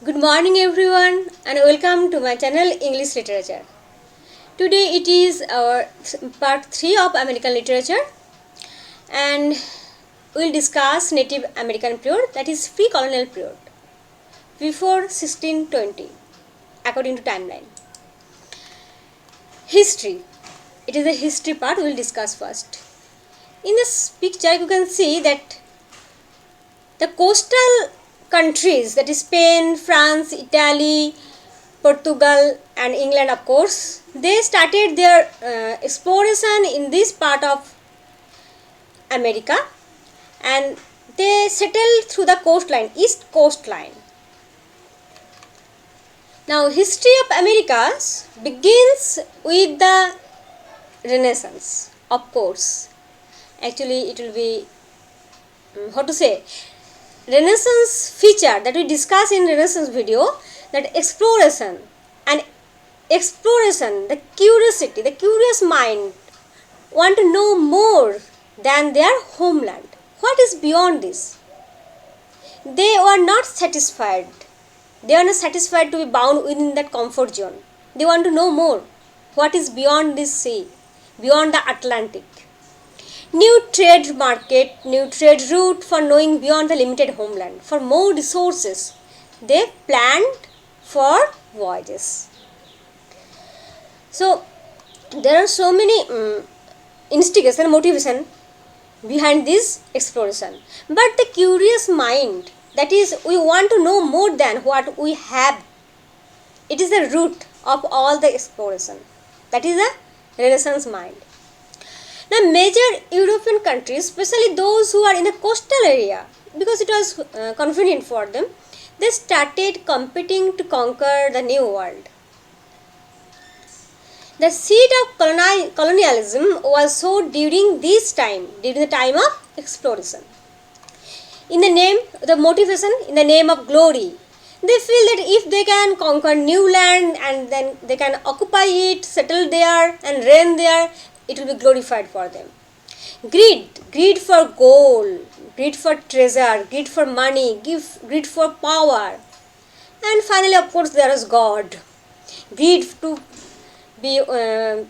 Good morning everyone and welcome to my channel English Literature. Today it is our part 3 of American literature and we'll discuss Native American period, that is pre-colonial period before 1620 according to timeline. History. It is the history part we'll discuss first. In this picture you can see that the coastal countries, that is Spain, France, Italy, Portugal and England of course, they started their exploration in this part of America and they settled through the coastline, east coastline. Now history of Americas begins with the Renaissance, of course. Actually it will be, how to say, Renaissance feature that we discuss in Renaissance video, that exploration, the curiosity, the curious mind want to know more than their homeland. What is beyond this? They were not satisfied. They are not satisfied to be bound within that comfort zone. They want to know more. What is beyond this sea, beyond the Atlantic? New trade market, new trade route for knowing beyond the limited homeland. For more resources, they planned for voyages. So, there are so many instigation, motivation behind this exploration. But the curious mind, that is, we want to know more than what we have. It is the root of all the exploration. That is the Renaissance mind. Now, major European countries, especially those who are in the coastal area, because it was convenient for them, they started competing to conquer the new world. The seed of colonialism was sowed during this time, during the time of exploration. In the name, the motivation, in the name of glory, they feel that if they can conquer new land and then they can occupy it, settle there and reign there, it will be glorified for them. Greed for gold, greed for treasure, greed for money, greed for power. And finally, of course, there is God. Greed to be to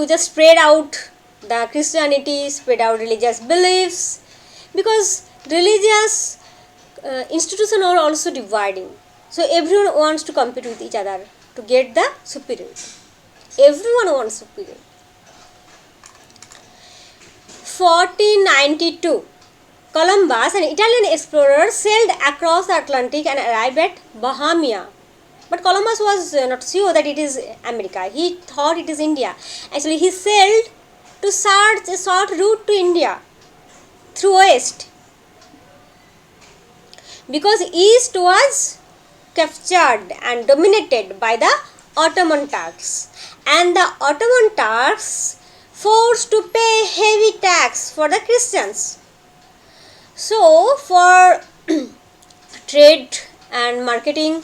just spread out the Christianity, spread out religious beliefs, because religious institutions are also dividing. So everyone wants to compete with each other to get the superiority. Everyone wants superiority. 1492, Columbus, an Italian explorer, sailed across the Atlantic and arrived at Bohemia. But Columbus was not sure that it is America. He thought it is India. Actually, he sailed to search a short route to India through west, because east was captured and dominated by the Ottoman Turks, and the Ottoman Turks forced to pay heavy tax for the Christians. So, for trade and marketing,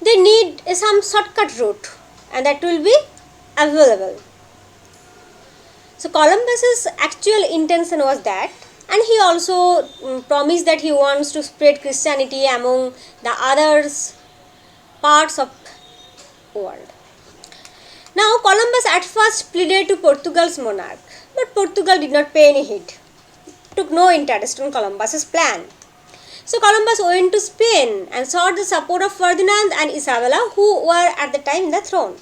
they need some shortcut route, and that will be available. So, Columbus's actual intention was that, and he also promised that he wants to spread Christianity among the others parts of the world. Now, Columbus at first pleaded to Portugal's monarch, but Portugal did not pay any heed, took no interest in Columbus's plan. So, Columbus went to Spain and sought the support of Ferdinand and Isabella, who were at the time in the throne.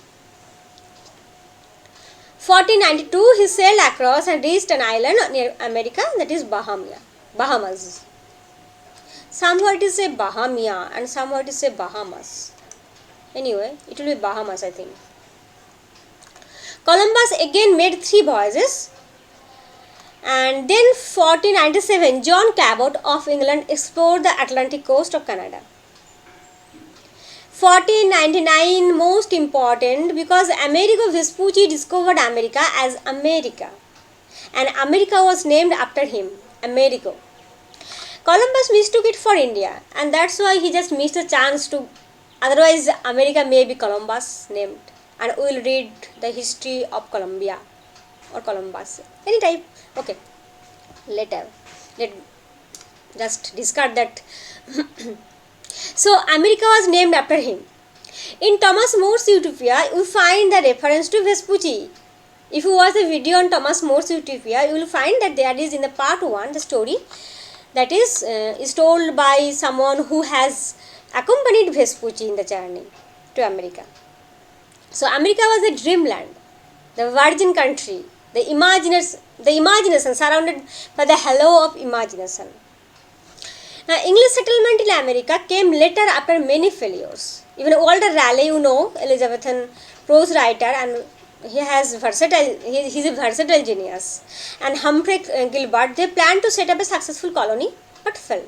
1492, he sailed across and reached an island near America, that is Bahamas. Somewhere it is a Bahamia and somewhere it is a Bahamas. Anyway, it will be Bahamas, I think. Columbus again made 3 voyages, and then 1497 John Cabot of England explored the Atlantic coast of Canada. 1499 most important, because Amerigo Vespucci discovered America as America, and America was named after him, Amerigo. Columbus mistook it for India, and that's why he just missed a chance to, otherwise America may be Columbus named. And we will read the history of Columbia or Columbus, any type. Okay, later. Let just discard that. So America was named after him. In Thomas More's Utopia, you find the reference to Vespucci. If you watch the video on Thomas More's Utopia, you will find that there is in the part 1 the story that is told by someone who has accompanied Vespucci in the journey to America. So America was a dreamland, the virgin country, the imagination surrounded by the halo of imagination. Now, English settlement in America came later after many failures. Even Walter Raleigh, you know, Elizabethan prose writer, and he's a versatile genius. And Humphrey Gilbert, they planned to set up a successful colony, but failed.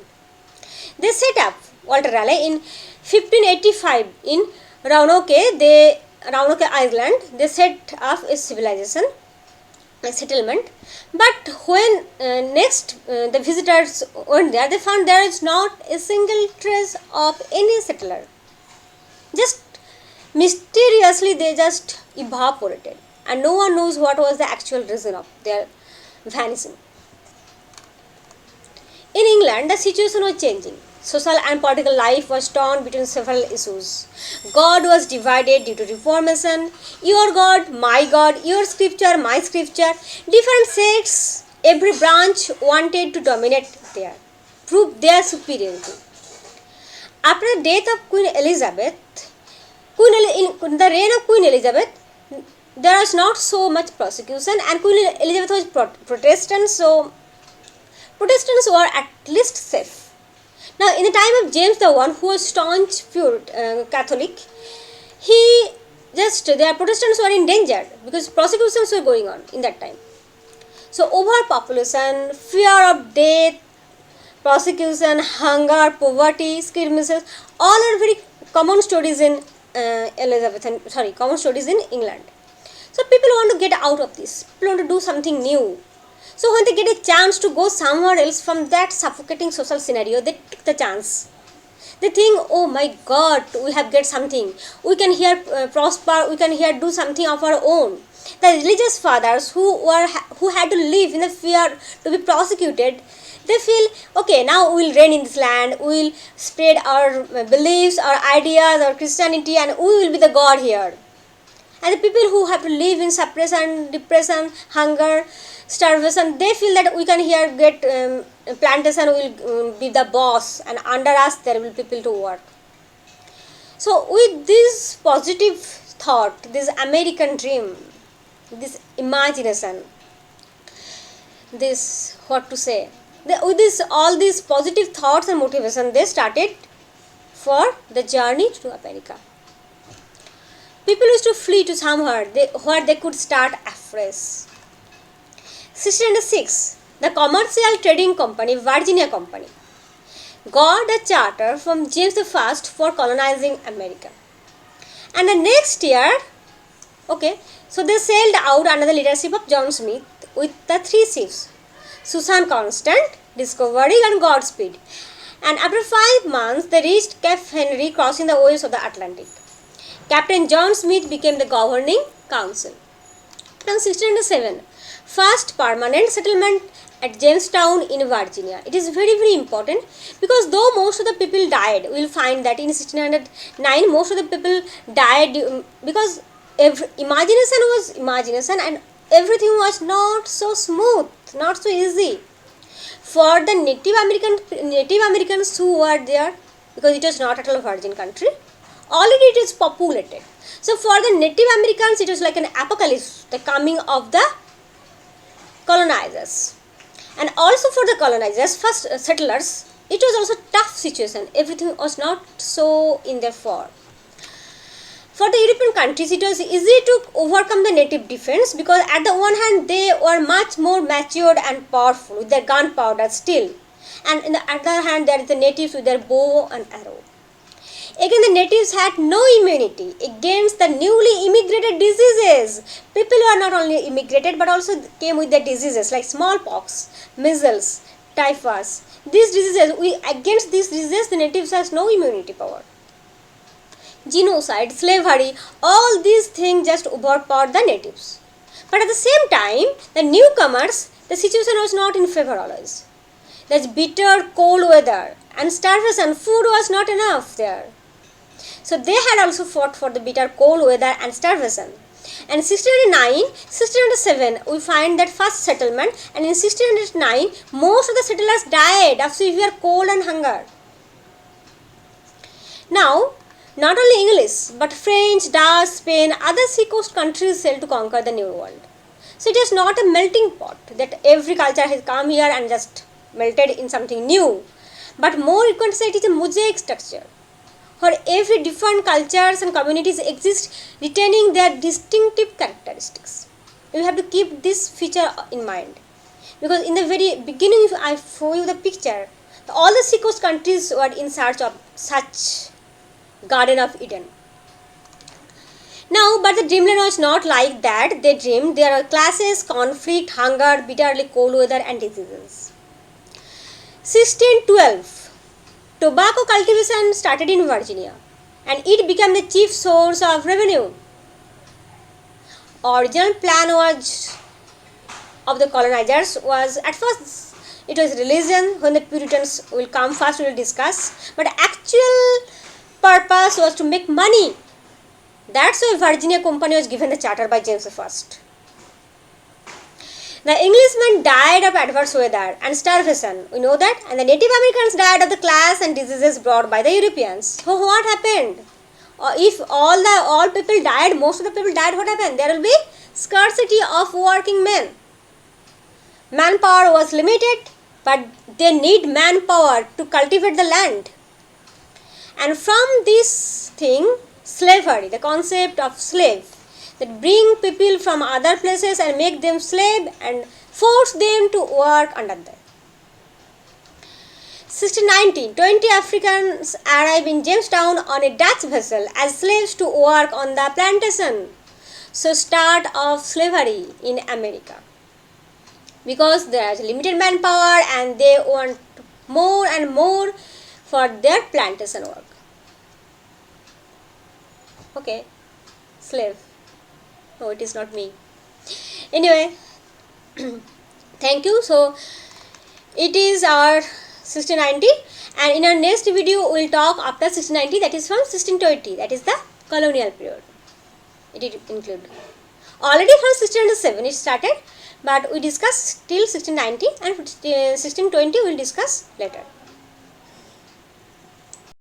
They set up, Walter Raleigh, in 1585 in Roanoke Island. They set up a civilization, a settlement. But when the visitors went there, they found there is not a single trace of any settler. Just mysteriously they just evaporated, and no one knows what was the actual reason of their vanishing. In England, the situation was changing. Social and political life was torn between several issues. God was divided due to Reformation. Your God, my God, your scripture, my scripture. Different sects, every branch wanted to dominate there, prove their superiority. After the death of Queen Elizabeth, in the reign of Queen Elizabeth, there was not so much persecution, and Queen Elizabeth was Protestant, so Protestants were at least safe. Now, in the time of James I, who was staunch Catholic, their Protestants were in danger because persecutions were going on in that time. So, overpopulation, fear of death, persecution, hunger, poverty, skirmishes, all are very common stories in common stories in England. So, people want to get out of this. People want to do something new. So when they get a chance to go somewhere else from that suffocating social scenario, they take the chance. They think, oh my God, we have get something. We can here prosper. We can here do something of our own. The religious fathers who had to live in the fear to be prosecuted, they feel, okay, now we will reign in this land. We will spread our beliefs, our ideas, our Christianity, and we will be the God here. And the people who have to live in suppression, depression, hunger, starvation, they feel that we can here get plantation, will be the boss, and under us there will be people to work. So with this positive thought, this American dream, this imagination, this with all these positive thoughts and motivation, they started for the journey to America. People used to flee to somewhere where they could start afresh. 1606, the commercial trading company, Virginia Company, got a charter from James I for colonizing America. And the next year, so they sailed out under the leadership of John Smith with the 3 ships, Susan Constant, Discovery, and Godspeed. And after 5 months, they reached Cape Henry, crossing the waves of the Atlantic. Captain John Smith became the governing council. Now 1607, first permanent settlement at Jamestown in Virginia. It is very, very important because though most of the people died, we will find that in 1609 most of the people died because imagination was imagination and everything was not so smooth, not so easy. For the Native Americans who were there, because it was not at all a virgin country, already it is populated. So for the Native Americans, it was like an apocalypse, the coming of the colonizers. And also for the colonizers, first settlers, it was also a tough situation. Everything was not so in their favor. For the European countries, it was easy to overcome the native defense because at the one hand, they were much more matured and powerful with their gunpowder still. And on the other hand, there is the natives with their bow and arrow. Again, the natives had no immunity against the newly immigrated diseases. People who are not only immigrated but also came with their diseases like smallpox, measles, typhus. These diseases, against these diseases, the natives has no immunity power. Genocide, slavery, all these things just overpowered the natives. But at the same time, the newcomers, the situation was not in favor always. There's bitter cold weather, and starvation. Food was not enough there. So they had also fought for the bitter cold weather and starvation. And in 1609, 1607, we find that first settlement, and in 1609, most of the settlers died of severe cold and hunger. Now, not only English, but French, Dutch, Spain, other seacoast countries sailed to conquer the New World. So it is not a melting pot that every culture has come here and just melted in something new. But more you can say it is a mosaic structure, where every different cultures and communities exist retaining their distinctive characteristics. You have to keep this feature in mind. Because in the very beginning, if I show you the picture, all the seacoast countries were in search of such Garden of Eden. Now, but the dreamland was not like that. They dreamed there are classes, conflict, hunger, bitterly cold weather and diseases. 1612, tobacco cultivation started in Virginia and it became the chief source of revenue. Original plan was of the colonizers was at first it was religion. When the Puritans will come first we will discuss, but actual purpose was to make money. That's why Virginia Company was given the charter by James I. The Englishmen died of adverse weather and starvation, we know that, and the Native Americans died of the class and diseases brought by the Europeans. So what happened? If all people died, most of the people died, what happened? There will be scarcity of working men. Manpower was limited, but they need manpower to cultivate the land. And from this thing, slavery, the concept of slave, that bring people from other places and make them slave and force them to work under them. 1619, 20 Africans arrive in Jamestown on a Dutch vessel as slaves to work on the plantation. So start of slavery in America. Because there is limited manpower and they want more and more for their plantation work. Okay, slave. No, it is not me. Anyway, thank you. So, it is our 1690 and in our next video we will talk after 1690, that is from 1620, that is the colonial period. It is included. Already from 1607 it started, but we discuss till 1690 and 1620 we will discuss later.